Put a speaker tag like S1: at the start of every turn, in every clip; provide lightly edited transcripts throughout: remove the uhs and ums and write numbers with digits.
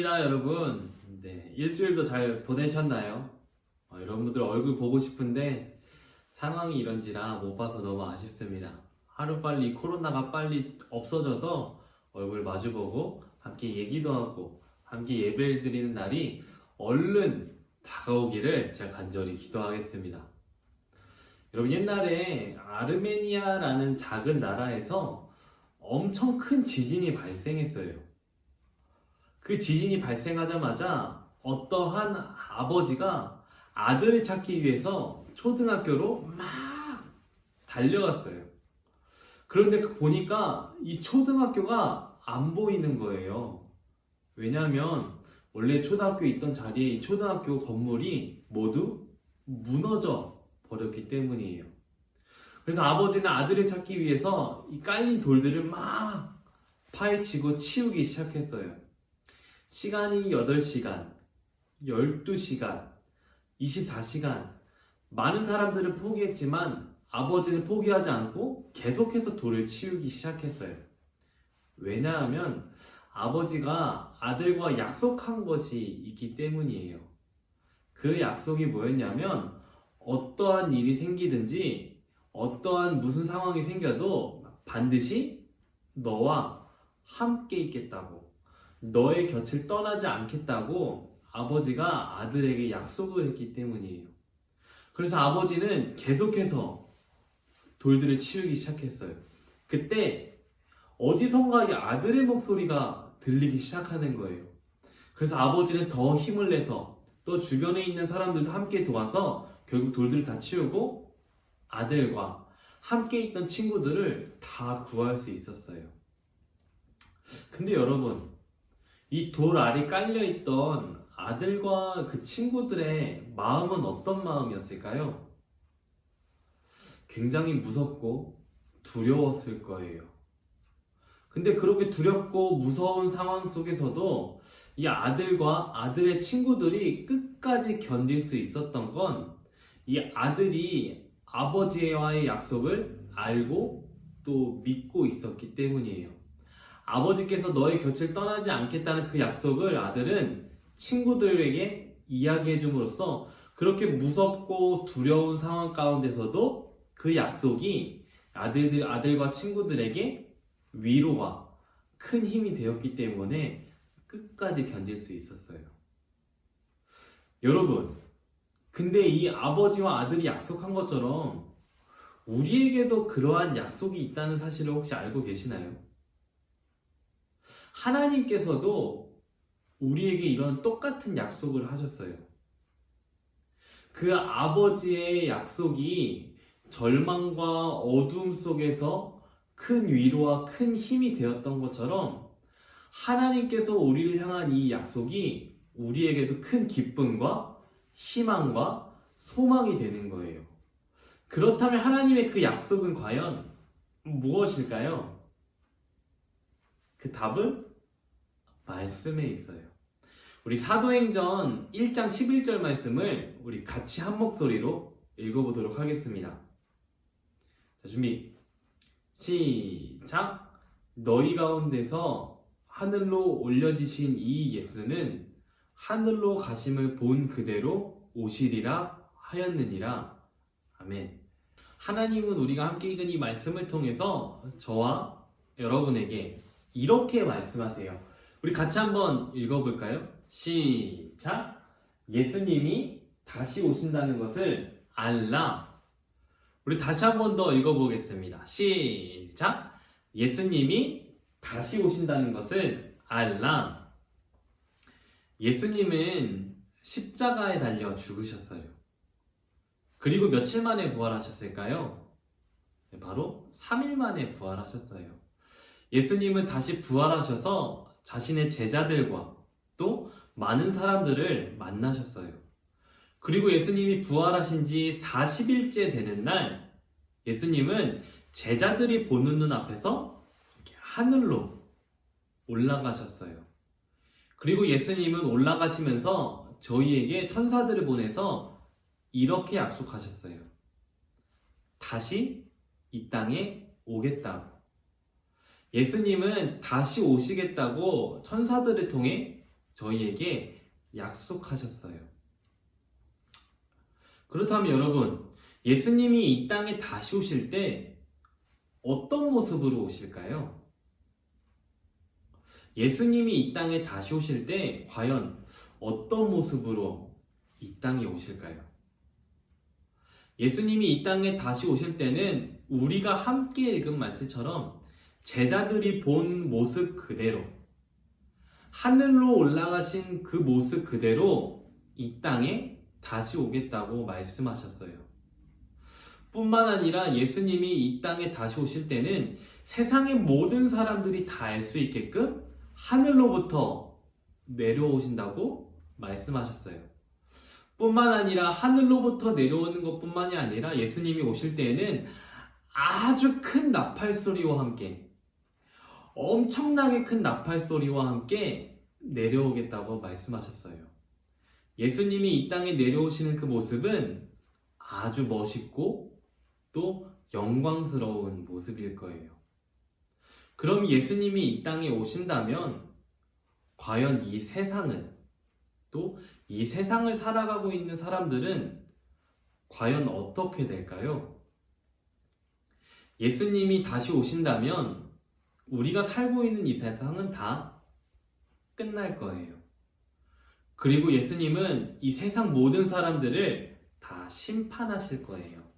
S1: 반갑습니다, 여러분. 네, 일주일도 잘 보내셨나요? 여러분들 얼굴 보고 싶은데 상황이 이런지라 못 봐서 너무 아쉽습니다. 하루빨리 코로나가 빨리 없어져서 얼굴 마주보고 함께 얘기도 하고 함께 예배를 드리는 날이 얼른 다가오기를 제가 간절히 기도하겠습니다. 여러분, 옛날에 아르메니아라는 작은 나라에서 엄청 큰 지진이 발생했어요. 그 지진이 발생하자마자 어떠한 아버지가 아들을 찾기 위해서 초등학교로 막 달려갔어요. 그런데 보니까 이 초등학교가 안 보이는 거예요. 왜냐하면 원래 초등학교에 있던 자리에 이 초등학교 건물이 모두 무너져 버렸기 때문이에요. 그래서 아버지는 아들을 찾기 위해서 이 깔린 돌들을 막 파헤치고 치우기 시작했어요. 시간이 8시간, 12시간, 24시간. 많은 사람들은 포기했지만 아버지는 포기하지 않고 계속해서 돌을 치우기 시작했어요. 왜냐하면 아버지가 아들과 약속한 것이 있기 때문이에요. 그 약속이 뭐였냐면 어떠한 일이 생기든지 어떠한 무슨 상황이 생겨도 반드시 너와 함께 있겠다고, 너의 곁을 떠나지 않겠다고 아버지가 아들에게 약속을 했기 때문이에요. 그래서 아버지는 계속해서 돌들을 치우기 시작했어요. 그때 어디선가 이 아들의 목소리가 들리기 시작하는 거예요. 그래서 아버지는 더 힘을 내서 또 주변에 있는 사람들도 함께 도와서 결국 돌들을 다 치우고 아들과 함께 있던 친구들을 다 구할 수 있었어요. 근데 여러분, 이 돌 아래 깔려있던 아들과 그 친구들의 마음은 어떤 마음이었을까요? 굉장히 무섭고 두려웠을 거예요. 근데 그렇게 두렵고 무서운 상황 속에서도 이 아들과 아들의 친구들이 끝까지 견딜 수 있었던 건 이 아들이 아버지와의 약속을 알고 또 믿고 있었기 때문이에요. 아버지께서 너의 곁을 떠나지 않겠다는 그 약속을 아들은 친구들에게 이야기해 줌으로써 그렇게 무섭고 두려운 상황 가운데서도 그 약속이 아들과 친구들에게 위로와 큰 힘이 되었기 때문에 끝까지 견딜 수 있었어요. 여러분, 근데 이 아버지와 아들이 약속한 것처럼 우리에게도 그러한 약속이 있다는 사실을 혹시 알고 계시나요? 하나님께서도 우리에게 이런 똑같은 약속을 하셨어요. 그 아버지의 약속이 절망과 어두움 속에서 큰 위로와 큰 힘이 되었던 것처럼 하나님께서 우리를 향한 이 약속이 우리에게도 큰 기쁨과 희망과 소망이 되는 거예요. 그렇다면 하나님의 그 약속은 과연 무엇일까요? 그 답은 말씀에 있어요. 우리 사도행전 1장 11절 말씀을 우리 같이 한 목소리로 읽어보도록 하겠습니다. 자, 준비 시작. 너희 가운데서 하늘로 올려지신 이 예수는 하늘로 가심을 본 그대로 오시리라 하였느니라. 아멘. 하나님은 우리가 함께 읽은 이 말씀을 통해서 저와 여러분에게 이렇게 말씀하세요. 우리 같이 한번 읽어볼까요? 시작. 예수님이 다시 오신다는 것을 알라. 우리 다시 한 번 더 읽어보겠습니다. 시작. 예수님이 다시 오신다는 것을 알라. 예수님은 십자가에 달려 죽으셨어요. 그리고 며칠 만에 부활하셨을까요? 바로 3일 만에 부활하셨어요. 예수님은 다시 부활하셔서 자신의 제자들과 또 많은 사람들을 만나셨어요. 그리고 예수님이 부활하신 지 40일째 되는 날, 예수님은 제자들이 보는 눈앞에서 이렇게 하늘로 올라가셨어요. 그리고 예수님은 올라가시면서 저희에게 천사들을 보내서 이렇게 약속하셨어요. 다시 이 땅에 오겠다고. 예수님은 다시 오시겠다고 천사들을 통해 저희에게 약속하셨어요. 그렇다면 여러분, 예수님이 이 땅에 다시 오실 때 어떤 모습으로 오실까요? 예수님이 이 땅에 다시 오실 때 과연 어떤 모습으로 이 땅에 오실까요? 예수님이 이 땅에 다시 오실 때는 우리가 함께 읽은 말씀처럼 제자들이 본 모습 그대로, 하늘로 올라가신 그 모습 그대로 이 땅에 다시 오겠다고 말씀하셨어요. 뿐만 아니라 예수님이 이 땅에 다시 오실 때는 세상의 모든 사람들이 다 알 수 있게끔 하늘로부터 내려오신다고 말씀하셨어요. 뿐만 아니라 하늘로부터 내려오는 것뿐만이 아니라 예수님이 오실 때에는 아주 큰 나팔 소리와 함께, 엄청나게 큰 나팔 소리와 함께 내려오겠다고 말씀하셨어요. 예수님이 이 땅에 내려오시는 그 모습은 아주 멋있고 또 영광스러운 모습일 거예요. 그럼 예수님이 이 땅에 오신다면 과연 이 세상은, 또 이 세상을 살아가고 있는 사람들은 과연 어떻게 될까요? 예수님이 다시 오신다면 우리가 살고 있는 이 세상은 다 끝날 거예요. 그리고 예수님은 이 세상 모든 사람들을 다 심판하실 거예요.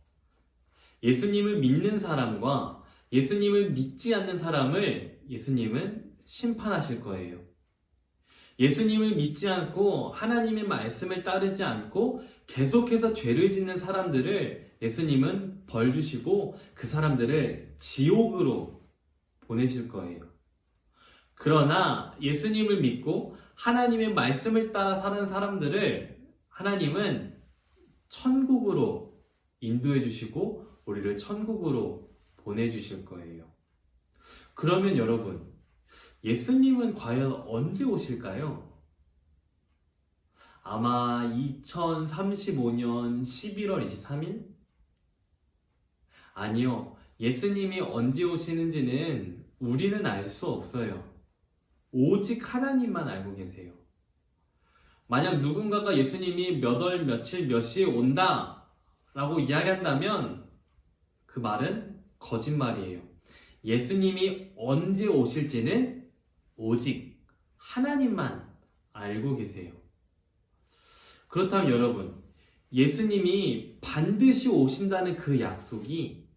S1: 예수님을 믿는 사람과 예수님을 믿지 않는 사람을 예수님은 심판하실 거예요. 예수님을 믿지 않고 하나님의 말씀을 따르지 않고 계속해서 죄를 짓는 사람들을 예수님은 벌 주시고 그 사람들을 지옥으로 보내실 거예요. 그러나 예수님을 믿고 하나님의 말씀을 따라 사는 사람들을 하나님은 천국으로 인도해 주시고 우리를 천국으로 보내주실 거예요. 그러면 여러분, 예수님은 과연 언제 오실까요? 아마 2035년 11월 23일? 아니요. 예수님이 언제 오시는지는 우리는 알 수 없어요. 오직 하나님만 알고 계세요. 만약 누군가가 예수님이 몇 월, 며칠, 몇 시에 온다 라고 이야기한다면 그 말은 거짓말이에요. 예수님이 언제 오실지는 오직 하나님만 알고 계세요. 그렇다면 여러분, 예수님이 반드시 오신다는 그 약속이,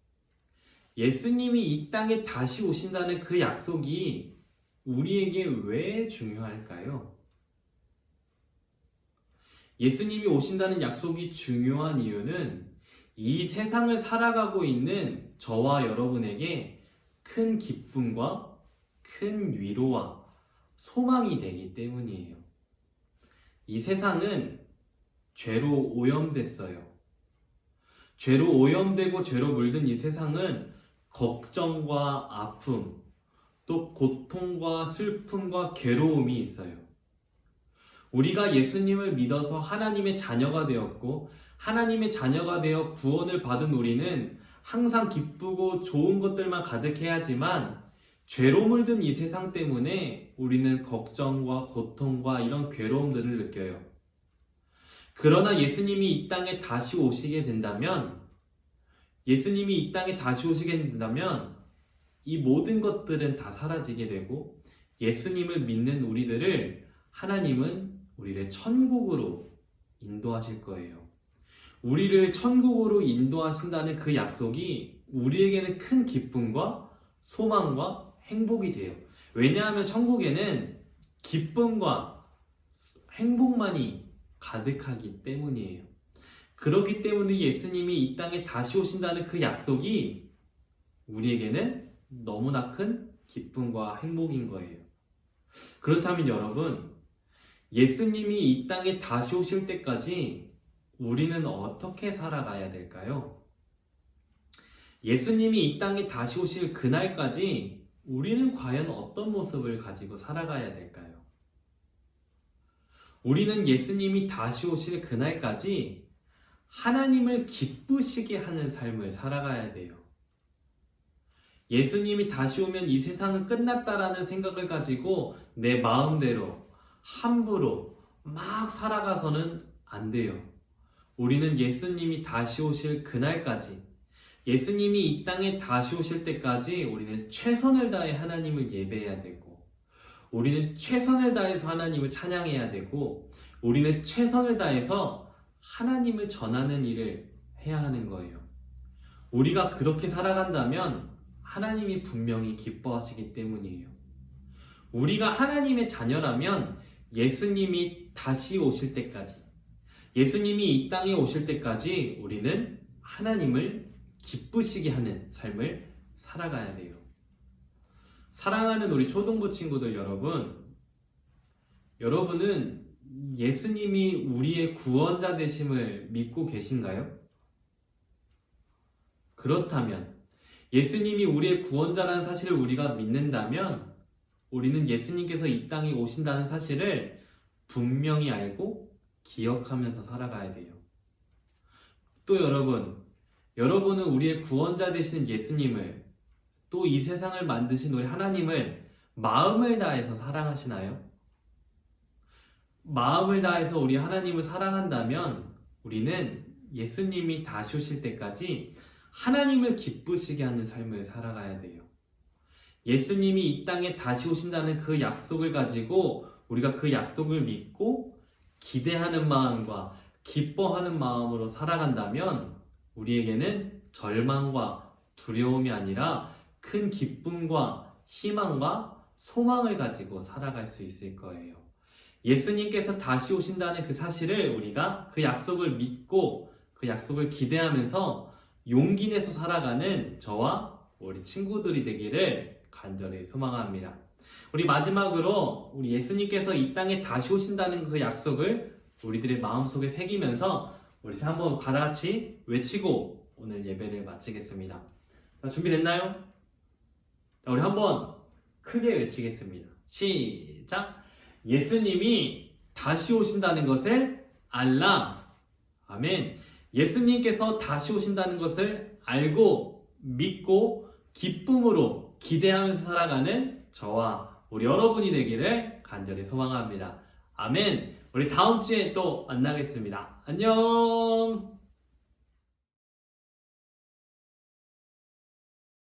S1: 예수님이 이 땅에 다시 오신다는 그 약속이 우리에게 왜 중요할까요? 예수님이 오신다는 약속이 중요한 이유는 이 세상을 살아가고 있는 저와 여러분에게 큰 기쁨과 큰 위로와 소망이 되기 때문이에요. 이 세상은 죄로 오염됐어요. 죄로 오염되고 죄로 물든 이 세상은 걱정과 아픔, 또 고통과 슬픔과 괴로움이 있어요. 우리가 예수님을 믿어서 하나님의 자녀가 되었고 하나님의 자녀가 되어 구원을 받은 우리는 항상 기쁘고 좋은 것들만 가득해야지만 죄로 물든 이 세상 때문에 우리는 걱정과 고통과 이런 괴로움들을 느껴요. 그러나 예수님이 이 땅에 다시 오시게 된다면, 예수님이 이 땅에 다시 오시게 된다면 이 모든 것들은 다 사라지게 되고 예수님을 믿는 우리들을 하나님은 우리를 천국으로 인도하실 거예요. 우리를 천국으로 인도하신다는 그 약속이 우리에게는 큰 기쁨과 소망과 행복이 돼요. 왜냐하면 천국에는 기쁨과 행복만이 가득하기 때문이에요. 그렇기 때문에 예수님이 이 땅에 다시 오신다는 그 약속이 우리에게는 너무나 큰 기쁨과 행복인 거예요. 그렇다면 여러분, 예수님이 이 땅에 다시 오실 때까지 우리는 어떻게 살아가야 될까요? 예수님이 이 땅에 다시 오실 그날까지 우리는 과연 어떤 모습을 가지고 살아가야 될까요? 우리는 예수님이 다시 오실 그날까지 하나님을 기쁘시게 하는 삶을 살아가야 돼요. 예수님이 다시 오면 이 세상은 끝났다라는 생각을 가지고 내 마음대로 함부로 막 살아가서는 안 돼요. 우리는 예수님이 다시 오실 그날까지, 예수님이 이 땅에 다시 오실 때까지 우리는 최선을 다해 하나님을 예배해야 되고, 우리는 최선을 다해서 하나님을 찬양해야 되고, 우리는 최선을 다해서 하나님을 전하는 일을 해야 하는 거예요. 우리가 그렇게 살아간다면 하나님이 분명히 기뻐하시기 때문이에요. 우리가 하나님의 자녀라면 예수님이 다시 오실 때까지, 예수님이 이 땅에 오실 때까지 우리는 하나님을 기쁘시게 하는 삶을 살아가야 돼요. 사랑하는 우리 초등부 친구들 여러분은 예수님이 우리의 구원자 되심을 믿고 계신가요? 그렇다면, 예수님이 우리의 구원자라는 사실을 우리가 믿는다면 우리는 예수님께서 이 땅에 오신다는 사실을 분명히 알고 기억하면서 살아가야 돼요. 또 여러분은 우리의 구원자 되시는 예수님을, 또 이 세상을 만드신 우리 하나님을 마음을 다해서 사랑하시나요? 마음을 다해서 우리 하나님을 사랑한다면 우리는 예수님이 다시 오실 때까지 하나님을 기쁘시게 하는 삶을 살아가야 돼요. 예수님이 이 땅에 다시 오신다는 그 약속을 가지고 우리가 그 약속을 믿고 기대하는 마음과 기뻐하는 마음으로 살아간다면 우리에게는 절망과 두려움이 아니라 큰 기쁨과 희망과 소망을 가지고 살아갈 수 있을 거예요. 예수님께서 다시 오신다는 그 사실을 우리가 그 약속을 믿고 그 약속을 기대하면서 용기 내서 살아가는 저와 우리 친구들이 되기를 간절히 소망합니다. 우리 마지막으로 우리 예수님께서 이 땅에 다시 오신다는 그 약속을 우리들의 마음속에 새기면서 우리 한번 다 같이 외치고 오늘 예배를 마치겠습니다. 자, 준비됐나요? 자, 우리 한번 크게 외치겠습니다. 시작! 예수님이 다시 오신다는 것을 알라. 아멘. 예수님께서 다시 오신다는 것을 알고 믿고 기쁨으로 기대하면서 살아가는 저와 우리 여러분이 되기를 간절히 소망합니다. 아멘. 우리 다음 주에 또 만나겠습니다. 안녕.